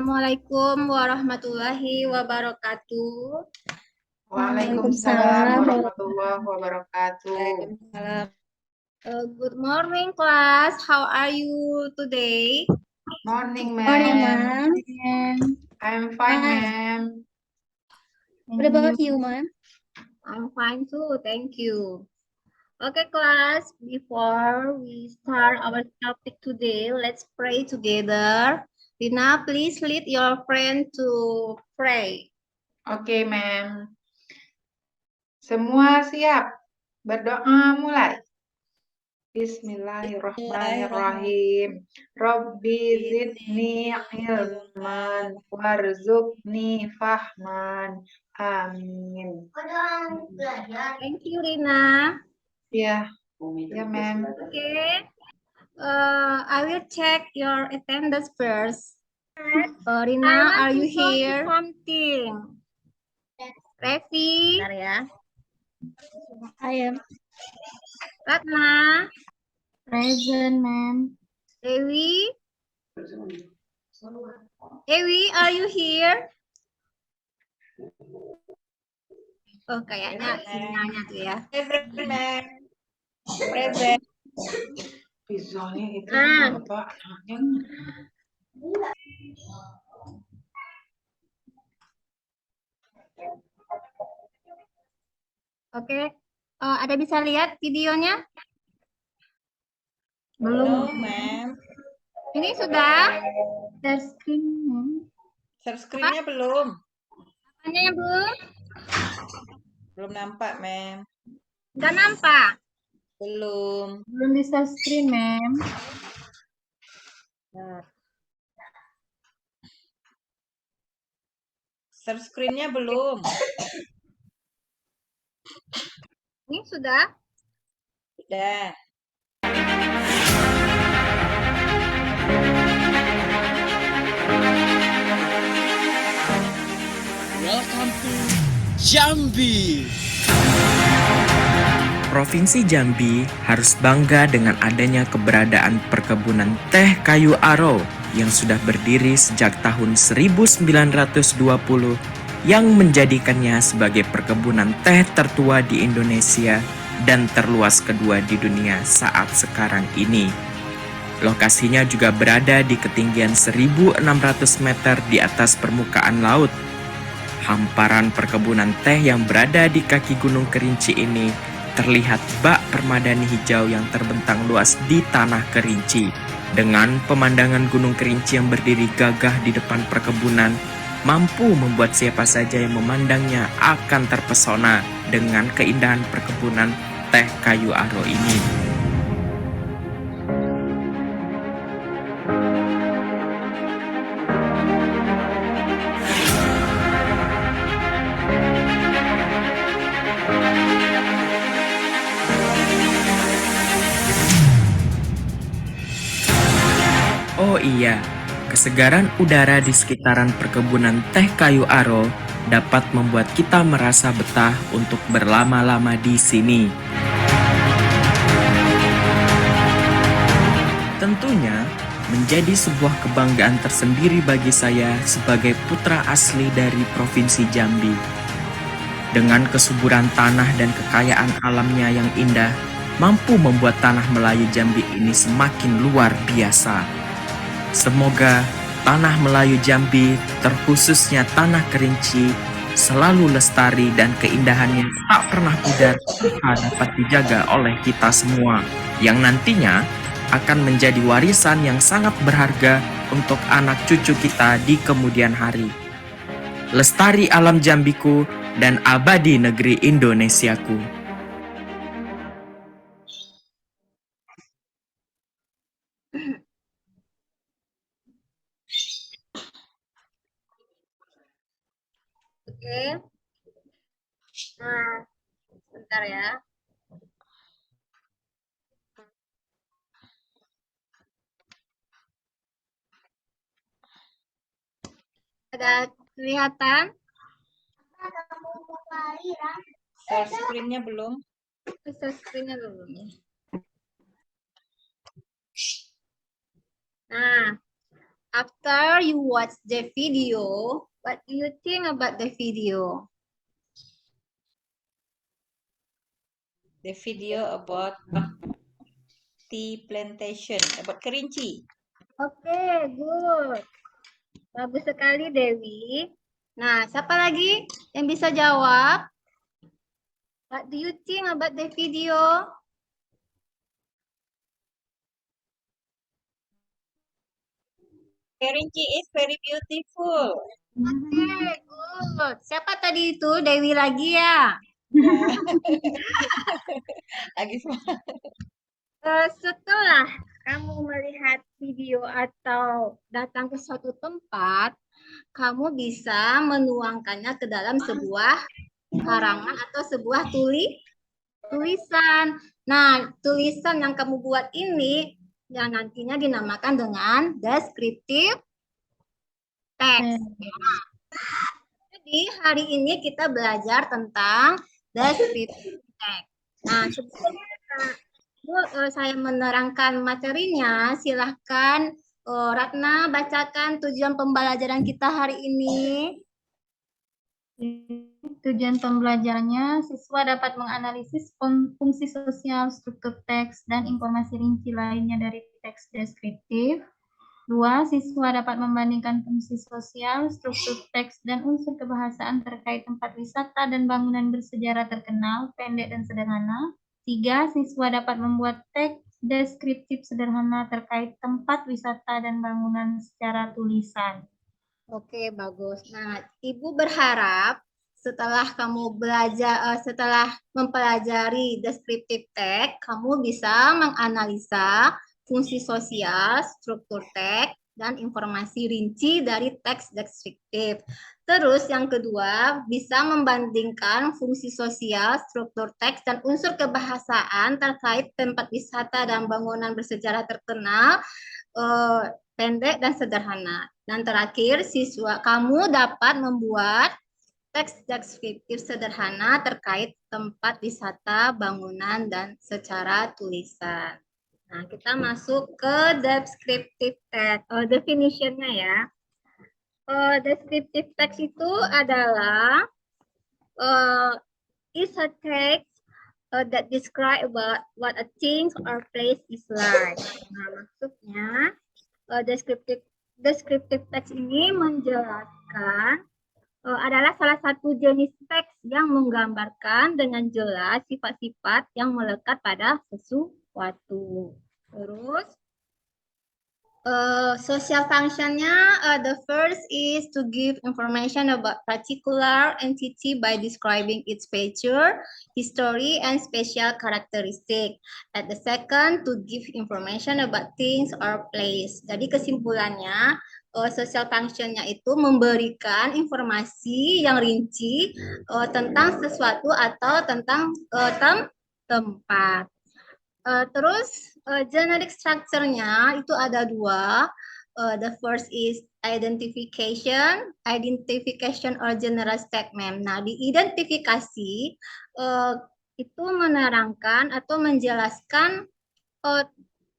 Assalamualaikum warahmatullahi wabarakatuh. Waalaikumsalam warahmatullahi wabarakatuh. Waalaikumsalam. Good morning, class. How are you today? Morning, Morning, ma'am. ma'am. I'm fine, Hi. ma'am. What about you, ma'am? I'm fine too, thank you. Okay, class, before we start our topic today, let's pray together. Rina, please lead your friend to pray. Oke, ma'am. Semua siap? Berdoa mulai. Bismillahirrahmanirrahim. Rabbi zidni ilman warzuqni fahman. Amin. Thank you, Rina. Ya, ya, ma'am. Okay. I will check your attendance first. Rina, are you here? Something. Revi. Bentar ya. I am Ratna. present, ma'am. Dewi. Dewi, are you here? Oh, kayaknya sinyalnya tuh ya. Present, ma'am. Present. Pizzanya itu Ah. apa? Anaknya. Oke. Ada bisa lihat videonya? Belum, ma'am. Ini sudah? Share screen. Share screen-nya belum. Apanya yang belum? Belum nampak, ma'am. Nggak nampak? Belum. Belum di share screen, ma'am. Share screen-nya belum. Ini sudah? Udah. Welcome to Jambi. Provinsi Jambi harus bangga dengan adanya keberadaan perkebunan teh kayu aro yang sudah berdiri sejak tahun 1920 yang menjadikannya sebagai perkebunan teh tertua di Indonesia dan terluas kedua di dunia saat sekarang ini. Lokasinya juga berada di ketinggian 1.600 meter di atas permukaan laut. Hamparan perkebunan teh yang berada di kaki Gunung Kerinci ini terlihat bak permadani hijau yang terbentang luas di tanah Kerinci. Dengan pemandangan Gunung Kerinci yang berdiri gagah di depan perkebunan, mampu membuat siapa saja yang memandangnya akan terpesona dengan keindahan perkebunan teh kayu aro ini. Oh iya, kesegaran udara di sekitaran perkebunan teh kayu aro dapat membuat kita merasa betah untuk berlama-lama di sini. Tentunya menjadi sebuah kebanggaan tersendiri bagi saya sebagai putra asli dari Provinsi Jambi. Dengan kesuburan tanah dan kekayaan alamnya yang indah, mampu membuat tanah Melayu Jambi ini semakin luar biasa. Semoga tanah Melayu Jambi, terkhususnya tanah Kerinci, selalu lestari dan keindahannya tak pernah pudar dapat dijaga oleh kita semua, yang nantinya akan menjadi warisan yang sangat berharga untuk anak cucu kita di kemudian hari. Lestari alam Jambiku dan abadi negeri Indonesiaku. Oke. Nah, sebentar ya. Ada kelihatan? Share screen-nya belum. Share screen-nya belum ya. Nah, After you watch the video, what do you think about the video? The video about tea plantation, about kerinci. Oke, good. Bagus sekali, Dewi. Nah, siapa lagi yang bisa jawab? What do you think about the video? Kerinci is very beautiful. Oke, good. Siapa tadi itu? Dewi lagi ya? Ya. Lagi semua. Setelah kamu melihat video atau datang ke suatu tempat, kamu bisa menuangkannya ke dalam sebuah karangan atau sebuah tulisan. Nah, tulisan yang kamu buat ini yang nantinya dinamakan dengan descriptive text. Jadi hari ini kita belajar tentang descriptive text. Nah, sebelumnya saya menerangkan materinya, silahkan Ratna bacakan tujuan pembelajaran kita hari ini. Tujuan pembelajarannya, siswa dapat menganalisis fungsi sosial, struktur teks, dan informasi rinci lainnya dari teks deskriptif. 2. Siswa dapat membandingkan fungsi sosial, struktur teks, dan unsur kebahasaan terkait tempat wisata dan bangunan bersejarah terkenal, pendek dan sederhana. 3. Siswa dapat membuat teks deskriptif sederhana terkait tempat wisata dan bangunan secara tulisan. Oke, bagus. Nah, Ibu berharap setelah kamu belajar, setelah mempelajari descriptive text, kamu bisa menganalisa fungsi sosial, struktur teks, dan informasi rinci dari teks deskriptif. Terus yang kedua, bisa membandingkan fungsi sosial, struktur teks, dan unsur kebahasaan terkait tempat wisata dan bangunan bersejarah terkenal, pendek dan sederhana. Dan terakhir, siswa kamu dapat membuat teks deskriptif sederhana terkait tempat wisata, bangunan, dan secara tulisan. Nah, kita masuk ke descriptive text, definition-nya ya. Descriptive text itu adalah is a text that describe about what a thing or place is like. Nah, maksudnya descriptive text ini menjelaskan adalah salah satu jenis teks yang menggambarkan dengan jelas sifat-sifat yang melekat pada sesuatu. Terus social functionnya, the first is to give information about particular entity by describing its feature, history, and special characteristic. And the second, to give information about things or place. Jadi kesimpulannya, social functionnya itu memberikan informasi yang rinci tentang sesuatu atau tentang tempat. Terus generic structure-nya itu ada dua. The first is identification or general statement. Nah, di identifikasi itu menerangkan atau menjelaskan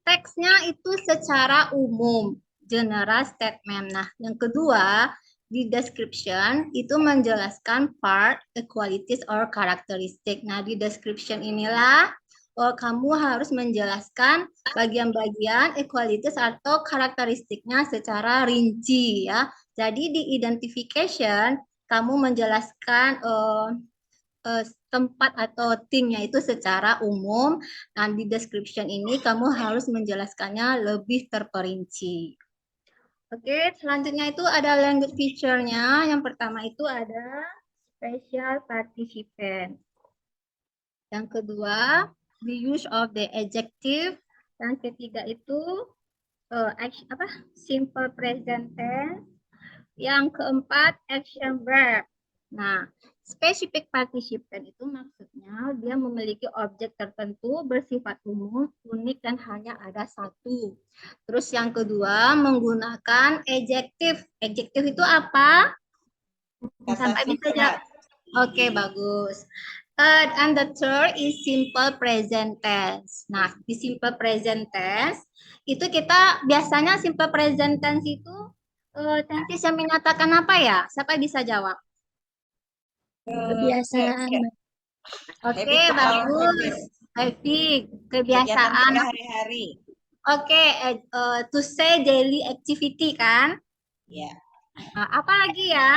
teksnya itu secara umum, general statement. Nah, yang kedua di description itu menjelaskan part, qualities, or characteristic. Nah, di description inilah kamu harus menjelaskan bagian-bagian equalities atau karakteristiknya secara rinci ya. Jadi di identification kamu menjelaskan tempat atau thing-nya itu secara umum, dan di description ini kamu harus menjelaskannya lebih terperinci. Oke, selanjutnya itu ada language feature-nya. Yang pertama itu ada special participant. Yang kedua, the use of the adjective. Yang ketiga itu simple present tense. Yang keempat, action verb. Nah, specific participant itu maksudnya dia memiliki objek tertentu bersifat umum, unik, dan hanya ada satu. Terus yang kedua, menggunakan adjective. Adjective itu apa? Sampai bisa jawab. Oke, bagus. And the third is simple present tense. Nah, di simple present tense itu kita biasanya simple present tense itu tenses yang menyatakan apa ya? Siapa bisa jawab? Kebiasaan. Oke, Habitual bagus. habit. Habit, Kegiatan kebiasaan. sehari-hari. Oke, to say daily activity kan? Ya. Apa lagi ya?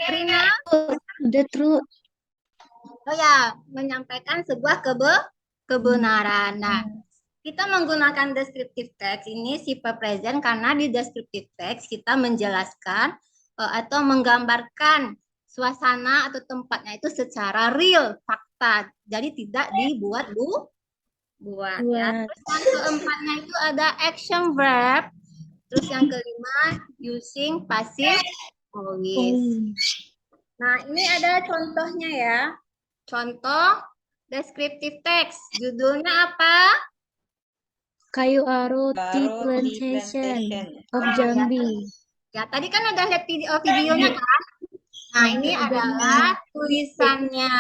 Rina? The truth. Oh ya, menyampaikan sebuah kebenaran. Nah, kita menggunakan descriptive text ini sifat present karena di descriptive text kita menjelaskan atau menggambarkan suasana atau tempatnya itu secara real, fakta. Jadi tidak dibuat buat ya. Terus yang keempatnya itu ada action verb. Terus yang kelima using passive voice. Nah, ini ada contohnya ya. Contoh descriptive text. Judulnya apa? Kayu Aro Tea Baru Plantation plantation. of Jambi. Ya, tadi kan udah lihat videonya kan? Nah, ini adalah tulisannya.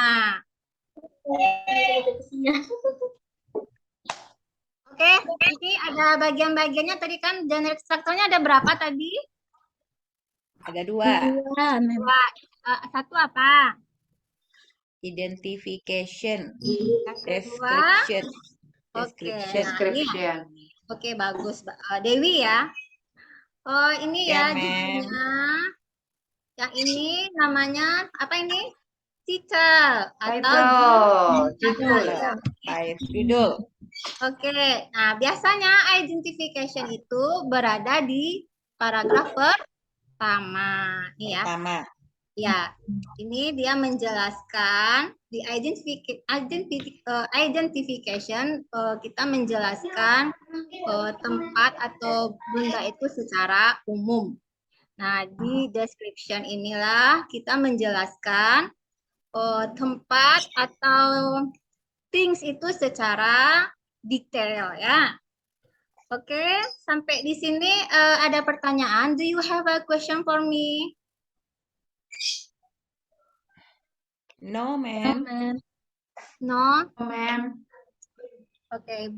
Oke, ini ada bagian-bagiannya tadi kan genre strukturnya ada berapa tadi? Ada dua. Satu apa? Identification. Yang kedua, Description. oke. Description. Description. Oke, bagus. Dewi ya. Oh, ini Ya, ya ma'am. judulnya. Yang ini namanya apa ini? Title atau Judul. Judul. Oke, nah biasanya identification itu berada di paragraf pertama. Nih ya. Pertama. Ya, ini dia menjelaskan di identification kita menjelaskan tempat atau benda itu secara umum. Nah, di description inilah kita menjelaskan tempat atau things itu secara detail ya. Oke, sampai di sini ada pertanyaan. Do you have a question for me? No, ma'am. No? Ma'am. Oke,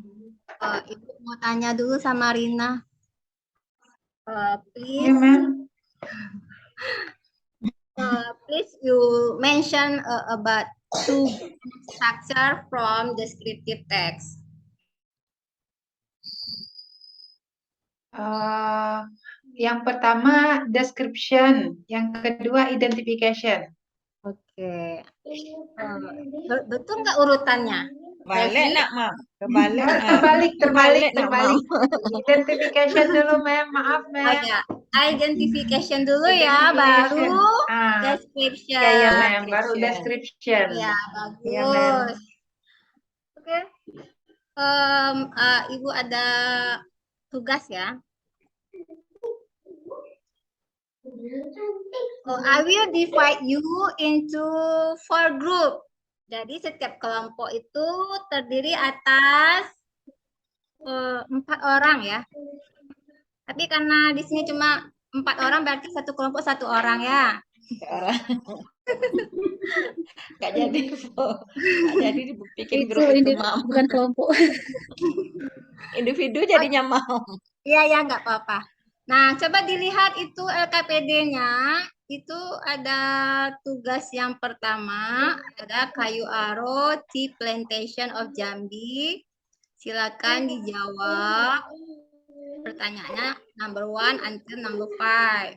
Ibu mau tanya dulu sama Rina. Ya, Please, ma'am. please you mention about two structure from descriptive text. Yang pertama description, yang kedua identification. Oke, betul nggak urutannya? Balik nak, Mam. Kebalik. Terbalik, nak, Mam. Identification dulu, ma'am. Maaf, Oh ma'am. ya, identification dulu ya, baru description. Ya, ma'am. Baru description. Ya, Ya, ma'am. bagus. Oke. Ibu ada tugas ya. I will divide you into 4 group. Jadi setiap kelompok itu terdiri atas 4 orang ya. Tapi karena di sini cuma 4 orang berarti satu kelompok 1 orang ya. Nggak jadi bikin grup itu, Mam. Bukan kelompok. Individu jadinya Mam. Iya, nggak apa-apa. Nah, coba dilihat itu LKPD-nya. Itu ada tugas yang pertama, ada Kayu Aro Tea Plantation of Jambi. Silakan dijawab. Pertanyaannya number 1 until number 5.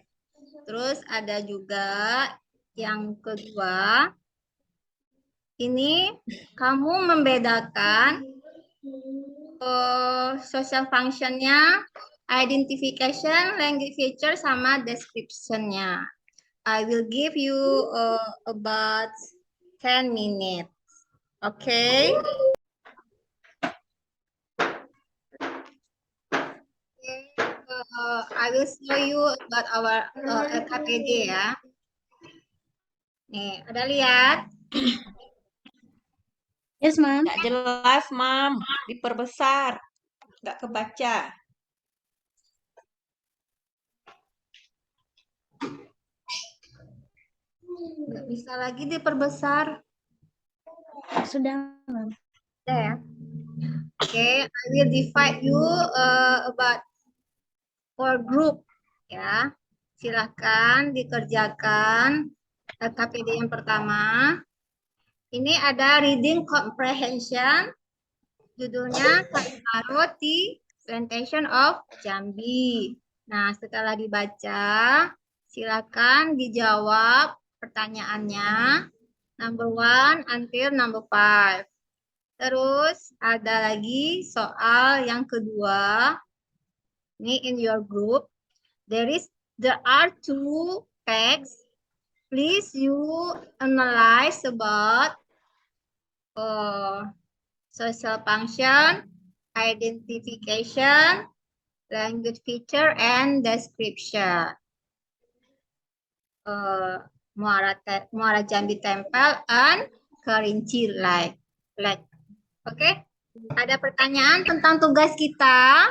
Terus ada juga yang kedua. Ini kamu membedakan social function-nya, identification, language feature, sama description-nya. I will give you about 10 minutes. Okay? I will show you about our LKPD ya. Nih, ada lihat? Yes, ma'am. Nggak jelas, Mam. Diperbesar. Nggak kebaca. Nggak bisa lagi diperbesar. Sudah, ma'am. Udah ya? Oke, Okay, I will divide you about 4 group ya. Silahkan dikerjakan KPD yang pertama. Ini ada reading comprehension. Judulnya Karoti Plantation of Jambi. Nah, setelah dibaca, silakan dijawab pertanyaannya. Number 1 until number 5. Terus ada lagi soal yang kedua. Ini in your group. There are 2 texts. Please you analyze about social function, identification, language feature, and description. Muara Jambi Temple and Kerinci Lake. Oke, ada pertanyaan tentang tugas kita?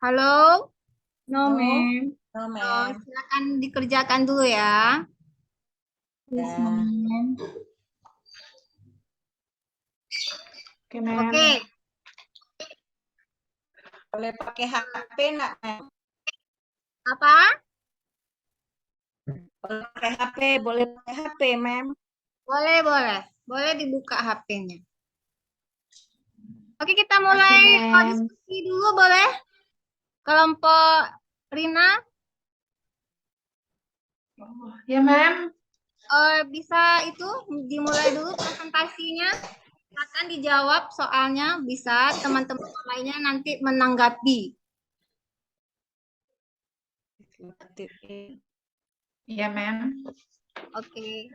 Halo? No, ma'am. No, Oh, ma'am. silakan dikerjakan dulu ya. Yes, ma'am. Oke, ma'am. Oke, Boleh pakai HP enggak, ma'am? apa? Boleh pakai HP, boleh pakai HP, ma'am. Boleh dibuka HP-nya. Oke, kita mulai ma'am. diskusi dulu boleh? Kelompok Rina, Ya, ma'am. bisa itu dimulai dulu presentasinya. Silakan dijawab soalnya, bisa teman-teman lainnya nanti menanggapi. Ya, ma'am. Oke.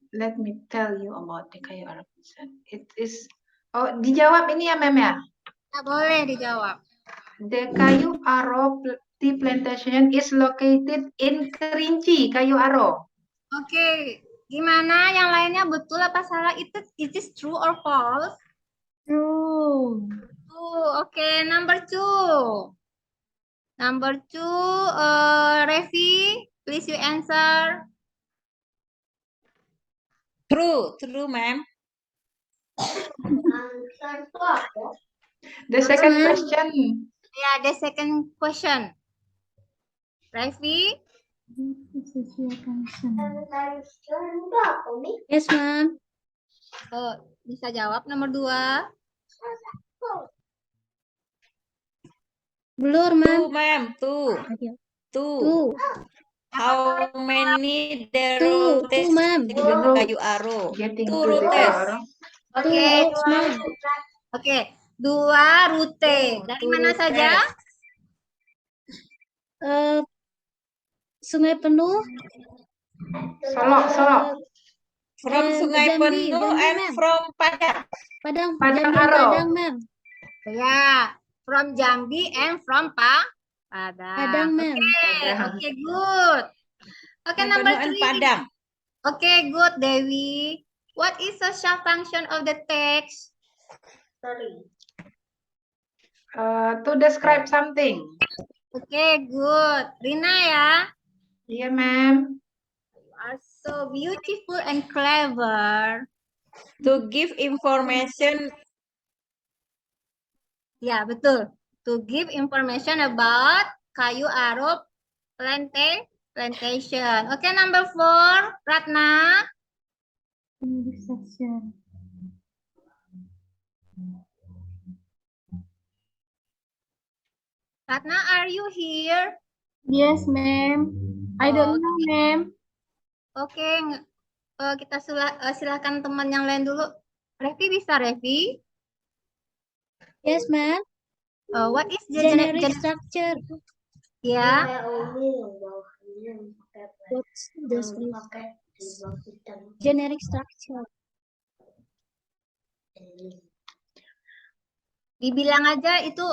Let me tell you about the Kayu Aro Plantation. It is dijawab ini ya, ma'am ya. Nah, boleh dijawab. The Kayu Aro Tea Plantation is located in Kerinci, Kayu Aro. Oke, gimana yang lainnya betul apa salah? It is true or false? True. Oke, number 2. Number 2, Revi, please you answer. True, ma'am. The second question. Ya, the second question. Revi, Yes, ma'am. bisa jawab nomor 2. Blur, Two, ma'am. ma'am. Two. Two. How many there Two, routes ma'am. in Kayu Aro? Getting Two to the routes. Kayu Aro. Oke, routes, ma'am. Oke, 2 rute. Dari Two mana routes. saja? Sungai Penuh. Solo. From Sungai Jambi, Penuh Jambi, and ma'am. from Padang. Padang, Padang Jambi, Aro. Padang, ma'am. Ya, from Jambi and from Padang. Padang, ma'am. Oke, good. Oke, Sungai number Penuh and 3. Padang. Oke, good, Dewi. What is social function of the text? To describe something. Oke, good. Rina ya. Iya, ma'am. You are so beautiful and clever. To give information. Ya, betul. To give information about Kayu Aro Plantation. Oke, number 4. Ratna. Ratna, are you here? Yes, ma'am. I don't know, ma'am. Oke, kita silakan teman yang lain dulu. Revi bisa, Revi? Yes, ma'am. What is Generic structure. Ya, What's the generic structure? dibilang aja itu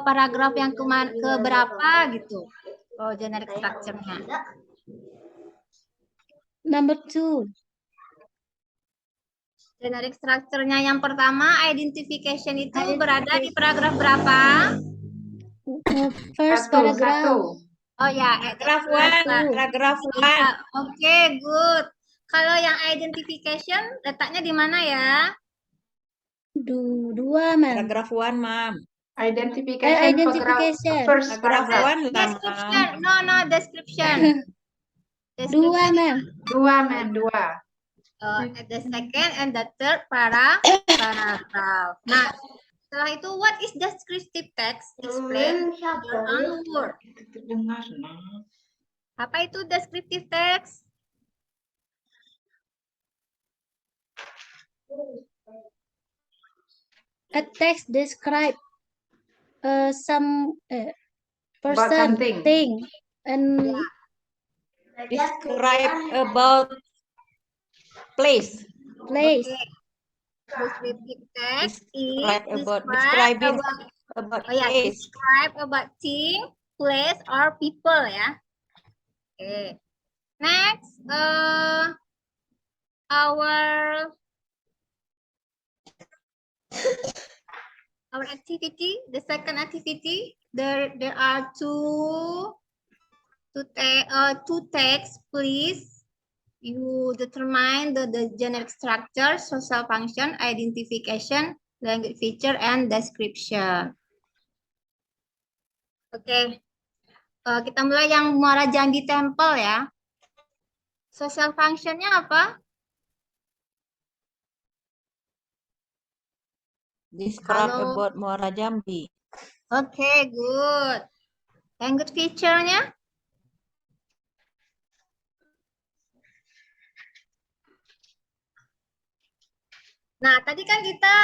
paragraf yang ke berapa gitu. Generic structure-nya. Number 2. Generic structure-nya yang pertama, identification itu berada di paragraf berapa? First Satu. paragraph. Oh ya, Paragraph 1. Paragraph 1. Oke, good. Kalau yang identification letaknya di mana ya? Dua, Ma'am. Paragraph 1, Ma'am. Identification, Identification. first Paragraph paragraph. 1 lah, Description. Ma'am. No, description. Dua, Ma'am. Dua, ma'am, dua. At the second and the third paragraph. Nah, setelah itu, what is descriptive text? Explain your own word. Terdengar, nah. Apa itu descriptive text? A text describe some About person, something. thing, and Describe about place. place. Okay. Descriptive text is Describing about oh ya, place. describe about thing, place, or people ya. Okay. Next, our activity, the second activity, there are two texts. Please, you determine the generic structure, social function, identification, language feature, and description. Oke, kita mulai yang Muara Jambi Temple ya. Social functionnya apa? Describe Halo. about Muara Jambi. Oke, good. Language feature-nya? Nah, tadi kan kita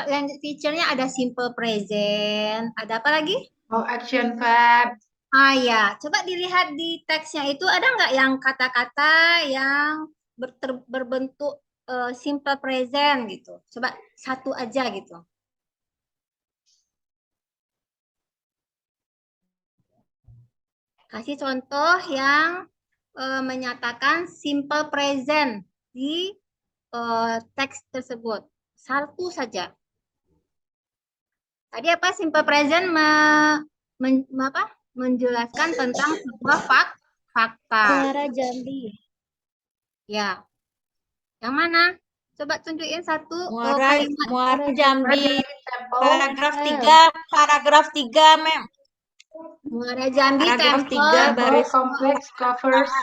language feature-nya ada simple present. Ada apa lagi? Oh, action verb. Ah ya, coba dilihat di teksnya itu ada nggak yang kata-kata yang berbentuk simple present gitu. Coba satu aja gitu. Kasih contoh yang menyatakan simple present di teks tersebut. Satu saja. Tadi apa simple present menjelaskan tentang sebuah fakta. Muara Jambi. Ya. Yang mana? Coba tunjukin satu kalimat. Muara Jambi. Example. Paragraf 3, Ma'am. Muara Jambi Paragraf Temple. 3 baris Complex covers.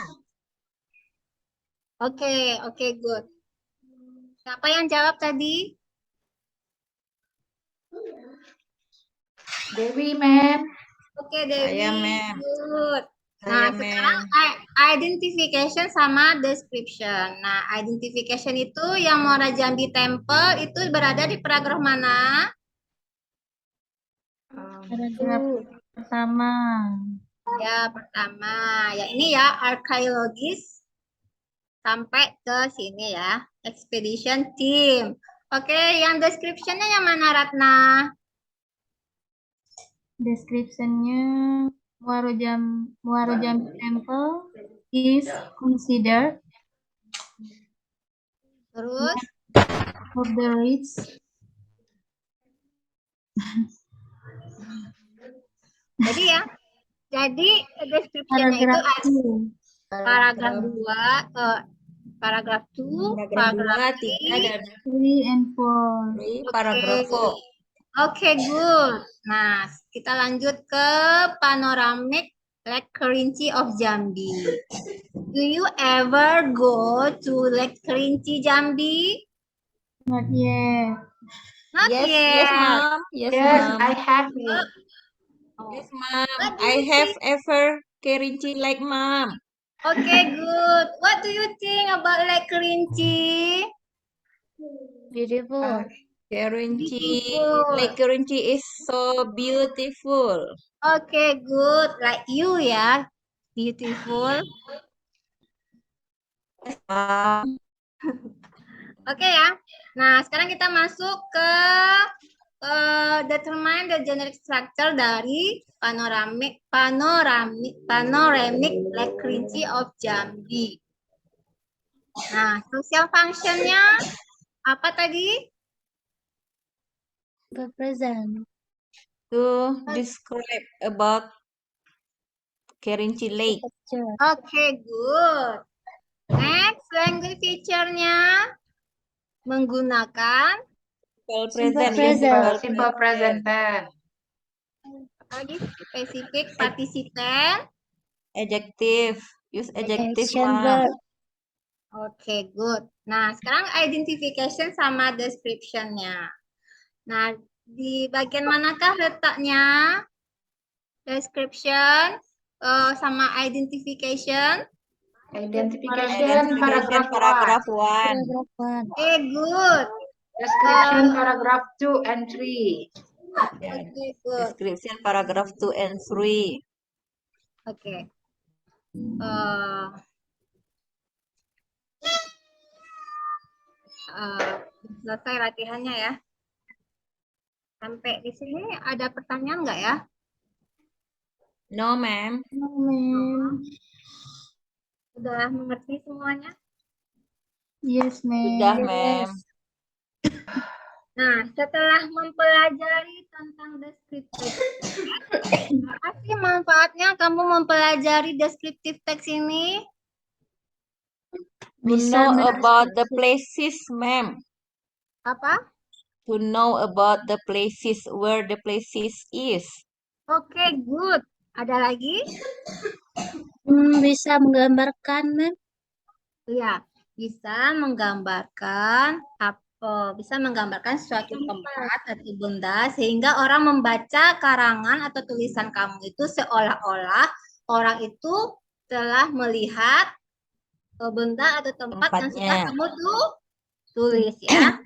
Oke, good. Siapa yang jawab tadi? Dewi, ma'am. Oke, Dewi. Saya, Ma'am. Good. Saya, Nah, sekarang identification sama description. Nah, identification itu yang Muara Jambi Temple itu berada di paragraf mana? Paragraf pertama. Ya, pertama. Ya, ini ya, arkeologis sampai ke sini ya. Expedition team. Oke, yang description-nya yang mana, Ratna? Description-nya Muara Jambi Temple is considered Terus? of the rich Jadi ya, description-nya itu paragraph paragraf 2, paragraf paragraf 2, 3, dan 3 and 4. 3, paragraf 4. Oke, good. Nah, kita lanjut ke panoramic Lake Kerinci of Jambi. Do you ever go to Lake Kerinci Jambi? Not yet. Not Yes, yet. Ma'am. Yes, Yes, Ma'am. I have it. Yes, Ma'am. What do I you have think? ever Kerinci like Ma'am. Okay, good. What do you think about Lake Kerinci? Beautiful. Kerinci, Beautiful. Lake Kerinci is so beautiful. Okay, good. Like you ya. Beautiful. Yes, Ma'am. Oke ya. Nah, sekarang kita masuk ke determine the generic structure dari panoramic Lake Kerinci of Jambi. Nah, social function-nya apa tadi? Present. To describe about Kerinci Lake. Okay, good. Next, language feature-nya menggunakan Simple present. Simple present tense. lagi spesifik partisipan. Adjective. Use adjective, Action Mom. verb. Oke, good. Nah, sekarang identification sama description-nya. Nah, di bagian manakah letaknya description sama identification? Identification paragraph 1. Paragraph 1. Paragraph 1. Okay, good. Description paragraph 2 and 3. Ya, Okay, good. description paragraph 2 and 3. Oke. Selesai latihannya ya. Sampai di sini ada pertanyaan nggak ya? No, ma'am. Sudah mengerti semuanya? Yes, Sudah, ma'am. ma'am. Nah, setelah mempelajari tentang deskriptif, apa sih manfaatnya kamu mempelajari deskriptif teks ini? To Bisa know about the mendeskripsi- places, ma'am. Apa? To know about the places, where the places is. Oke, good. Ada lagi? Bisa menggambarkan, Ma'am. Iya, bisa menggambarkan bisa menggambarkan suatu tempat atau benda sehingga orang membaca karangan atau tulisan kamu itu seolah-olah orang itu telah melihat benda atau tempat yang sudah Tempatnya. kamu tulis ya.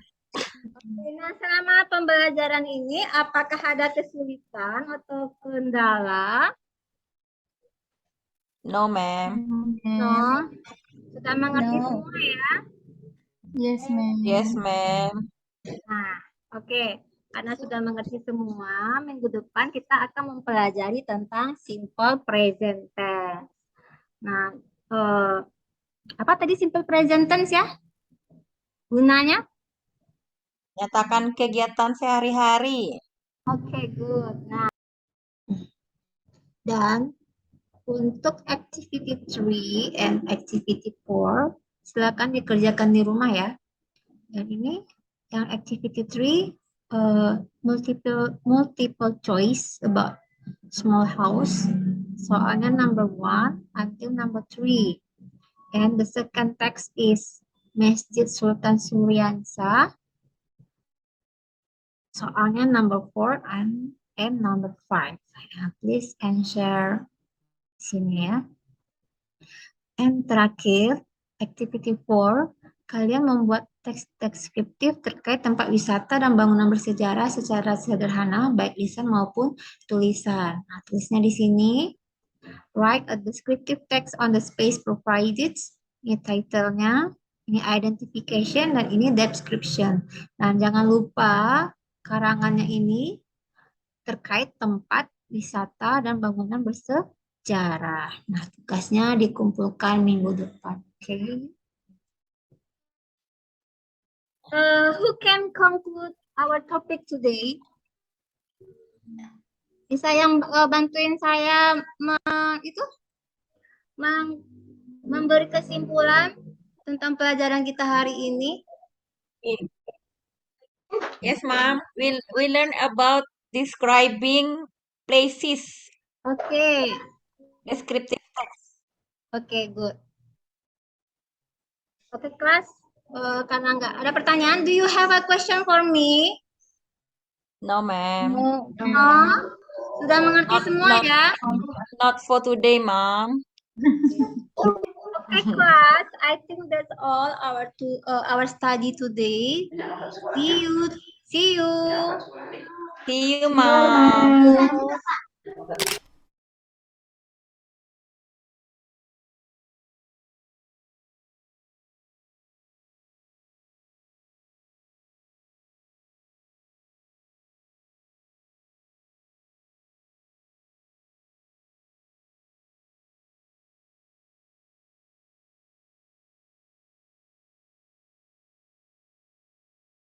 Nah, selama pembelajaran ini apakah ada kesulitan atau kendala? No, ma'am. No. Sudah mengerti No. semua ya? Yes, ma'am. Yes, ma'am. Nah, oke. Karena sudah mengerti semua, minggu depan kita akan mempelajari tentang simple present tense. Nah, apa tadi simple present tense ya? Gunanya? Nyatakan kegiatan sehari-hari. Oke, good. Nah, dan untuk activity 3 and activity 4, silakan dikerjakan di rumah ya. Dan ini yang activity 3, multiple choice about small house. Soalnya number 1 until number 3. And the second text is Masjid Sultan Suryansa. Soalnya number 4 and number 5. Please answer sini ya. And terakhir, activity 4, kalian membuat teks deskriptif terkait tempat wisata dan bangunan bersejarah secara sederhana, baik lisan maupun tulisan. Nah, tulisnya di sini. Write a descriptive text on the space provided. Ini title-nya, ini identification, dan ini description. Dan jangan lupa karangannya ini terkait tempat wisata dan bangunan bersejarah. Nah, tugasnya dikumpulkan minggu depan. Oke. Who can conclude our topic today? Bisa yang bantuin saya memberi kesimpulan tentang pelajaran kita hari ini? Yes, ma'am. We learn about describing places. Oke. Descriptive text. Oke, good. Oke, kelas. Karena nggak ada pertanyaan, do you have a question for me? No, ma'am. No. Sudah mengerti semua ya? Not for today, ma'am. Okay, class. I think that's all our study today. See you. See you, ma'am.